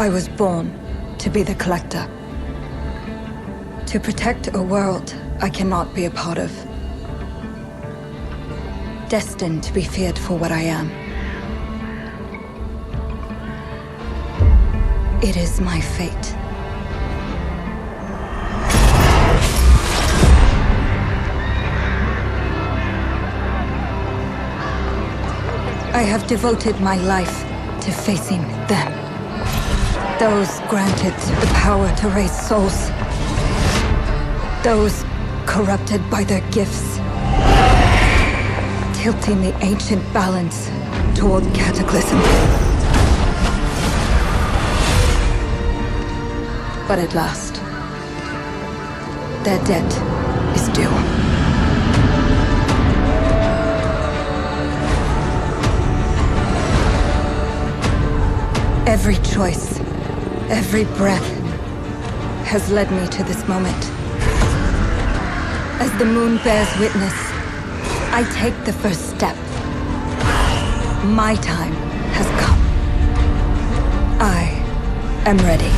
I was born to be the collector. To protect a world I cannot be a part of. Destined to be feared for what I am. It is my fate. I have devoted my life to facing them. Those granted the power to raise souls. Those corrupted by their gifts. Tilting the ancient balance toward cataclysm. But at last, their debt is due. Every choice, every breath has led me to this moment. As the moon bears witness, I take the first step. My time has come. I am ready.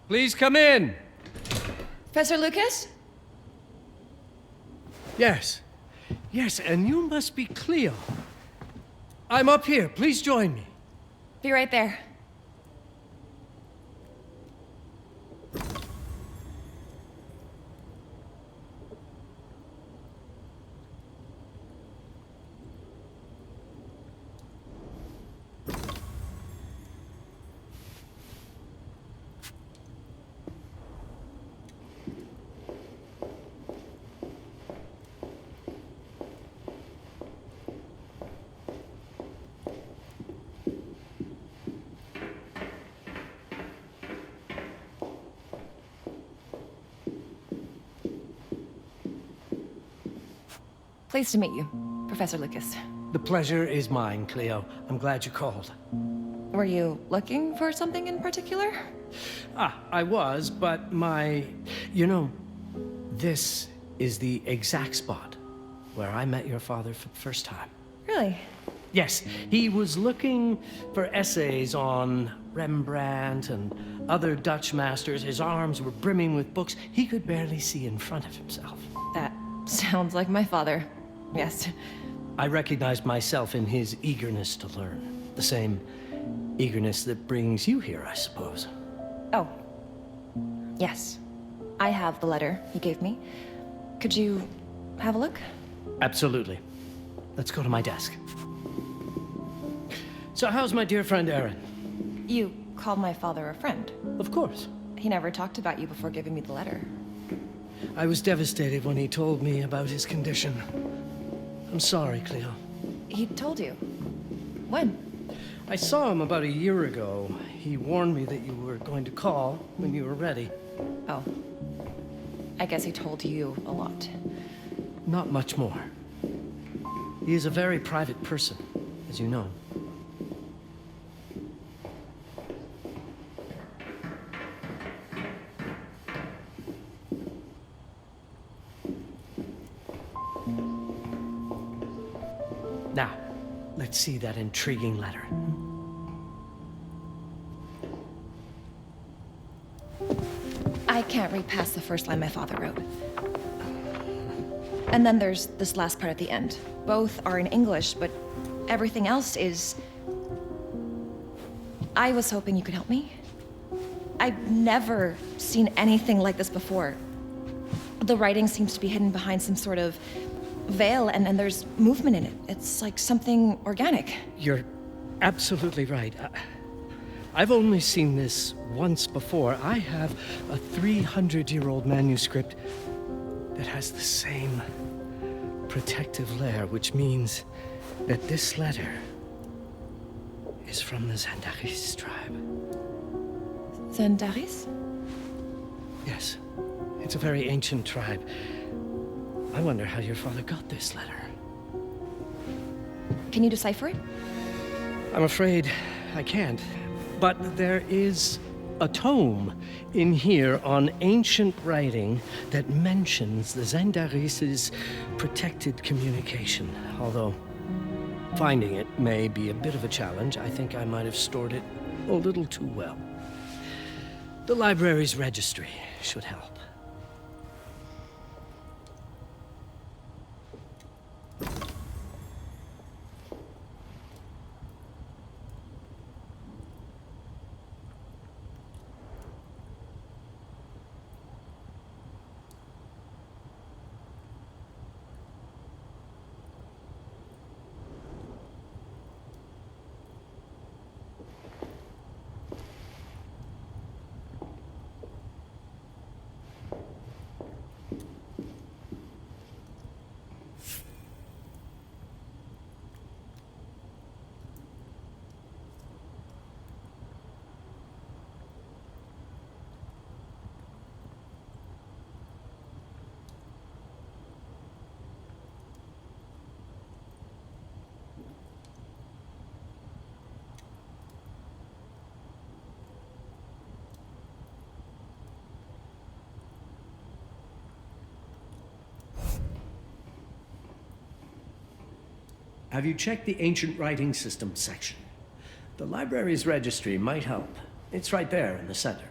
Please come in. Professor Lucas? Yes. Yes, and you must be Cleo. I'm up here. Please join me. Be right there. Pleased to meet you, Professor Lucas. The pleasure is mine, Cleo. I'm glad you called. Were you looking for something in particular? I was, but You know, this is the exact spot where I met your father for the first time. Really? Yes, he was looking for essays on Rembrandt and other Dutch masters. His arms were brimming with books. He could barely see in front of himself. That sounds like my father. Yes. I recognized myself in his eagerness to learn. The same eagerness that brings you here, I suppose. Oh. Yes. I have the letter he gave me. Could you have a look? Absolutely. Let's go to my desk. So how's my dear friend Aaron? You called my father a friend. Of course. He never talked about you before giving me the letter. I was devastated when he told me about his condition. I'm sorry, Cleo. He told you? When? I saw him about a year ago. He warned me that you were going to call when you were ready. Oh. I guess he told you a lot. Not much more. He is a very private person, as you know. Now, let's see that intriguing letter. I can't read past the first line my father wrote. And then there's this last part at the end. Both are in English, but everything else is... I was hoping you could help me. I've never seen anything like this before. The writing seems to be hidden behind some sort of veil, and there's movement in it. It's like something organic. You're absolutely right. I've only seen this once before. I have a 300-year-old manuscript that has the same protective layer, which means that this letter is from the Zandaris tribe. Zandaris? Yes. It's a very ancient tribe. I wonder how your father got this letter. Can you decipher it? I'm afraid I can't. But there is a tome in here on ancient writing that mentions the Zandaris' protected communication. Although finding it may be a bit of a challenge, I think I might have stored it a little too well. The library's registry should help. Have you checked the ancient writing system section? The library's registry might help. It's right there in the center.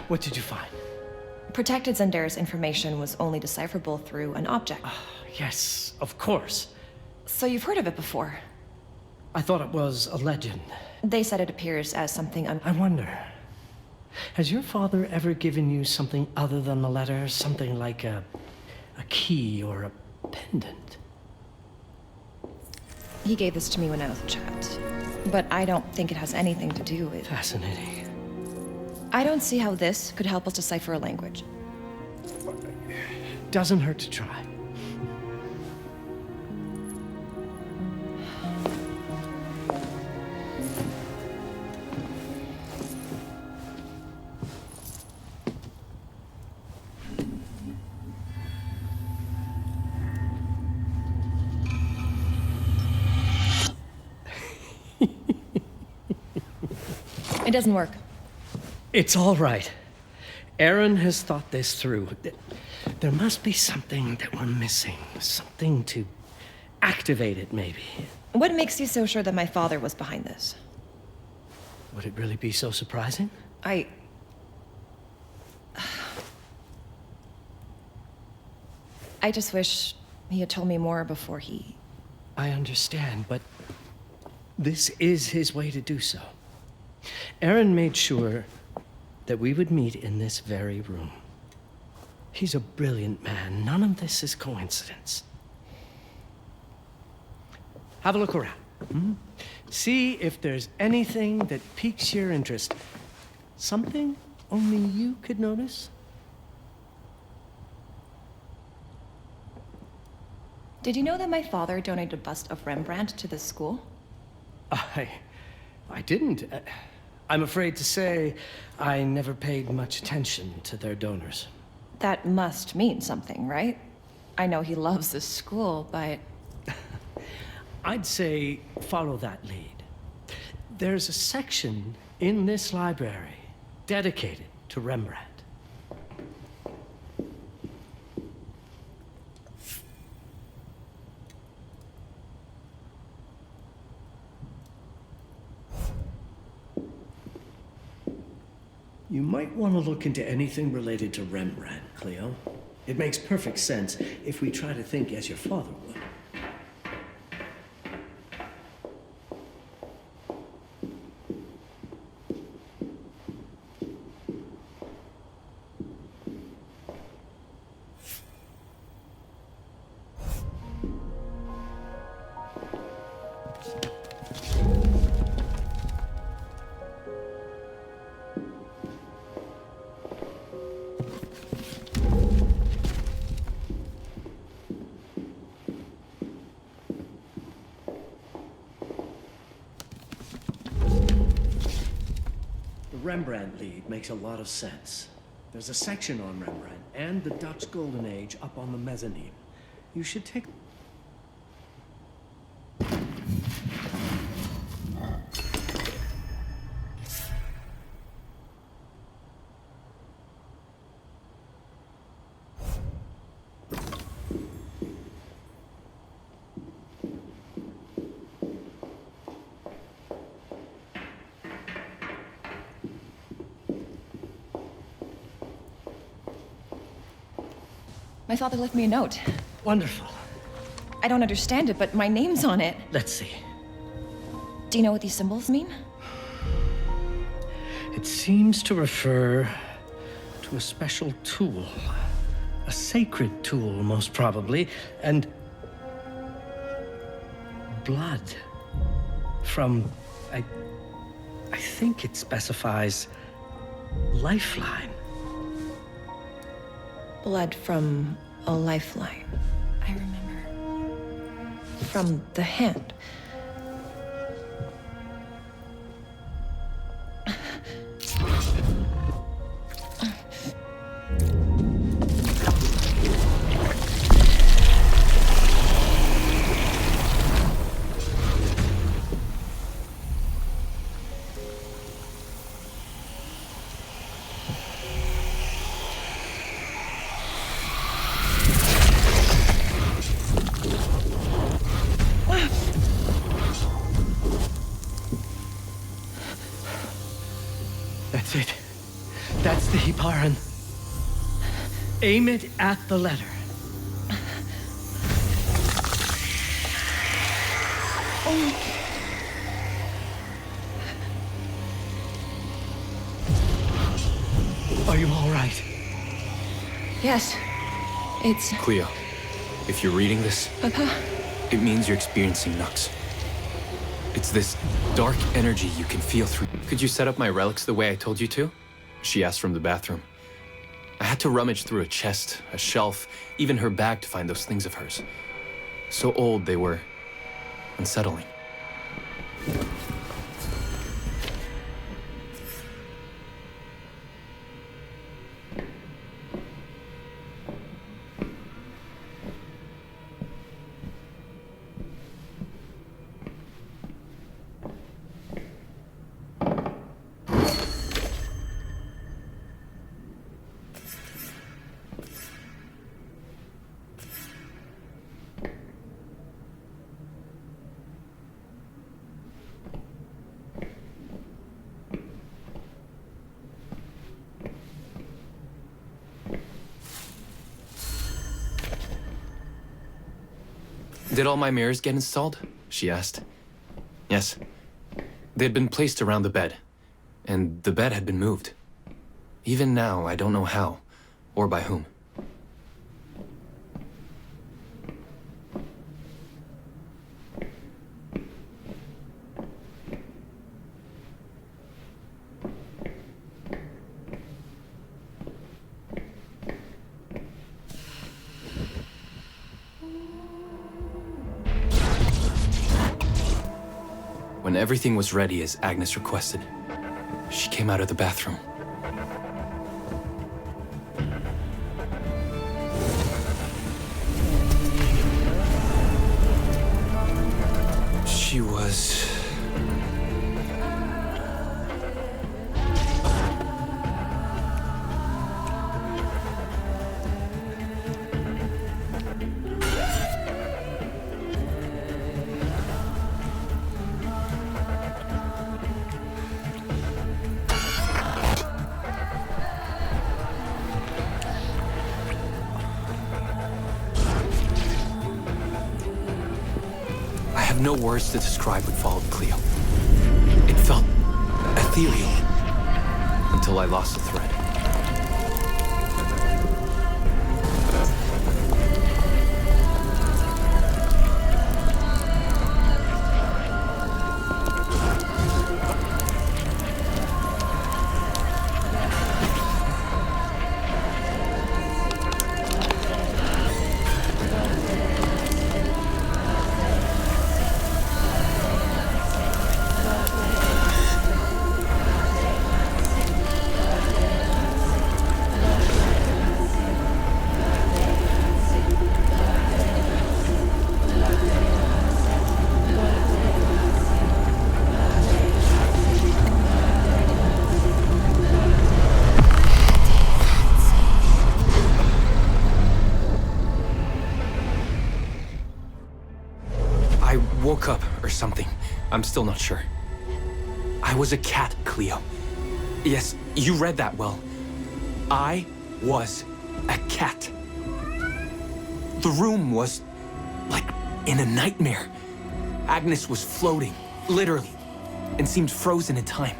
What did you find? Protected Zendare's information was only decipherable through an object. Yes, of course. So you've heard of it before? I thought it was a legend. They said it appears as something I wonder, has your father ever given you something other than the letter? Something like a key or a pendant? He gave this to me when I was a child. But I don't think it has anything to do with... Fascinating. I don't see how this could help us decipher a language. Doesn't hurt to try. It doesn't work. It's all right. Aaron has thought this through. There must be something that we're missing. Something to activate it, maybe. What makes you so sure that my father was behind this? Would it really be so surprising? I just wish he had told me more before he... I understand, but this is his way to do so. Aaron made sure that we would meet in this very room. He's a brilliant man. None of this is coincidence. Have a look around. See if there's anything that piques your interest. Something only you could notice? Did you know that my father donated a bust of Rembrandt to this school? I didn't. I'm afraid to say I never paid much attention to their donors. That must mean something, right? I know he loves this school, but... I'd say follow that lead. There's a section in this library dedicated to Rembrandt. You might want to look into anything related to Rembrandt, Cleo. It makes perfect sense if we try to think as your father would. Rembrandt lead makes a lot of sense. There's a section on Rembrandt and the Dutch Golden Age up on the mezzanine. You should take... My father left me a note. Wonderful. I don't understand it, but my name's on it. Let's see. Do you know what these symbols mean? It seems to refer to a special tool. A sacred tool, most probably, and blood from, I think it specifies lifeline. Blood from a lifeline. I remember. From the hand. Aim it at the letter. Are you all right? Yes. It's... Cleo, if you're reading this, Papa? it means you're experiencing Nux. It's this dark energy you can feel through. Could you set up my relics the way I told you to? She asked from the bathroom. I had to rummage through a chest, a shelf, even her bag to find those things of hers. So old they were unsettling. Did all my mirrors get installed? She asked. Yes. They had been placed around the bed, and the bed had been moved. Even now, I don't know how, or by whom. When everything was ready as Agnes requested, she came out of the bathroom. She was... I have no words to describe what followed, Cleo. It felt ethereal until I lost the thread. I woke up or something. I'm still not sure. I was a cat, Cleo. Yes, you read that well. I was a cat. The room was like in a nightmare. Agnes was floating, literally, and seemed frozen in time.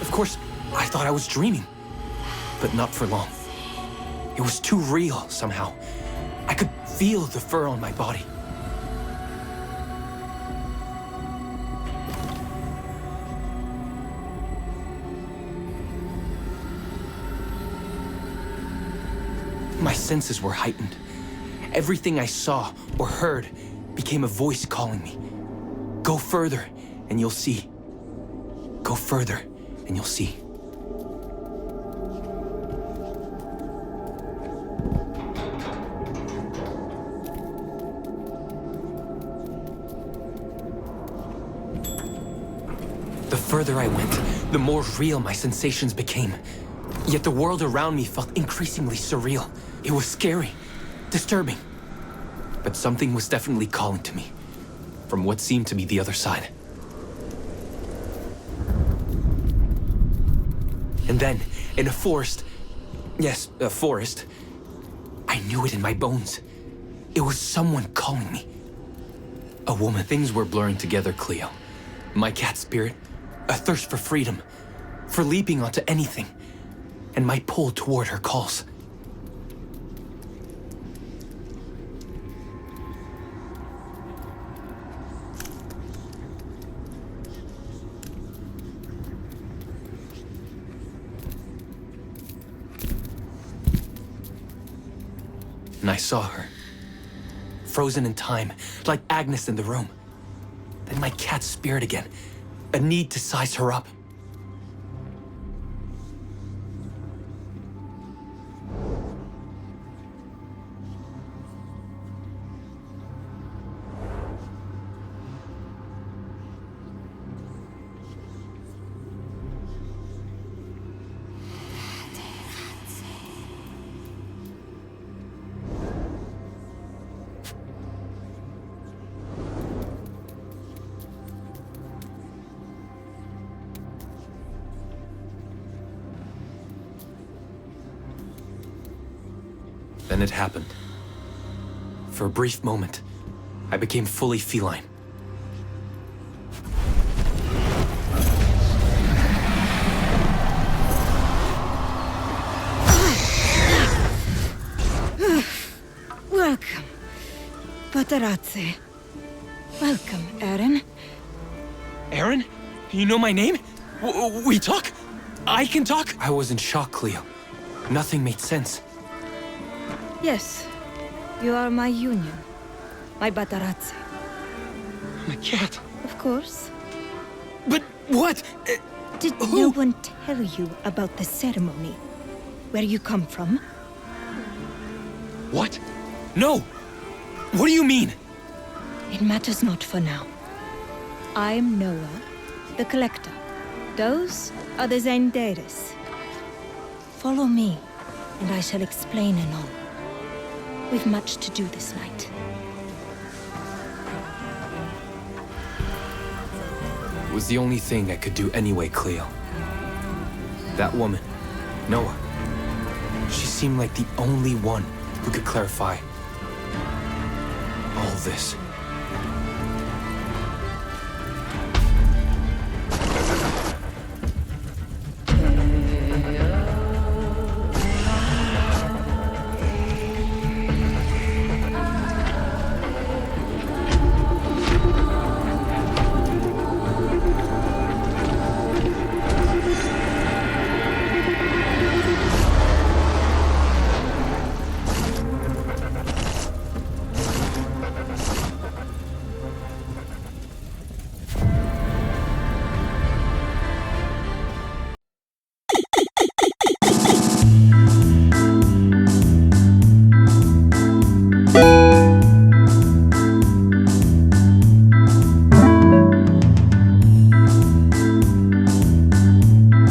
Of course, I thought I was dreaming, but not for long. It was too real somehow. I could feel the fur on my body. My senses were heightened. Everything I saw or heard became a voice calling me. Go further, and you'll see. Go further, and you'll see. The further I went, the more real my sensations became. Yet the world around me felt increasingly surreal. It was scary, disturbing. but something was definitely calling to me, from what seemed to be the other side. And then, in a forest, yes, a forest, I knew it in my bones. It was someone calling me. A woman. Things were blurring together, Cleo. My cat spirit, a thirst for freedom, for leaping onto anything, and my pull toward her calls. And I saw her, frozen in time, like Agnes in the room. Then my cat spirit again, a need to size her up. Then it happened. For a brief moment, I became fully feline. Welcome, Patarazzi. Welcome, Aaron. Aaron? You know my name? We talk? I can talk? I was in shock, Cleo. Nothing made sense. Yes, you are my union, my Patarazzi. My cat. Of course. But what? Did no one tell you about the ceremony? Where you come from? What? No! What do you mean? It matters not for now. I'm Noah, the Collector. Those are the Zendaris. Follow me, and I shall explain anon. We've much to do this night. It was the only thing I could do anyway, Cleo. That woman, Noah, she seemed like the only one who could clarify all this.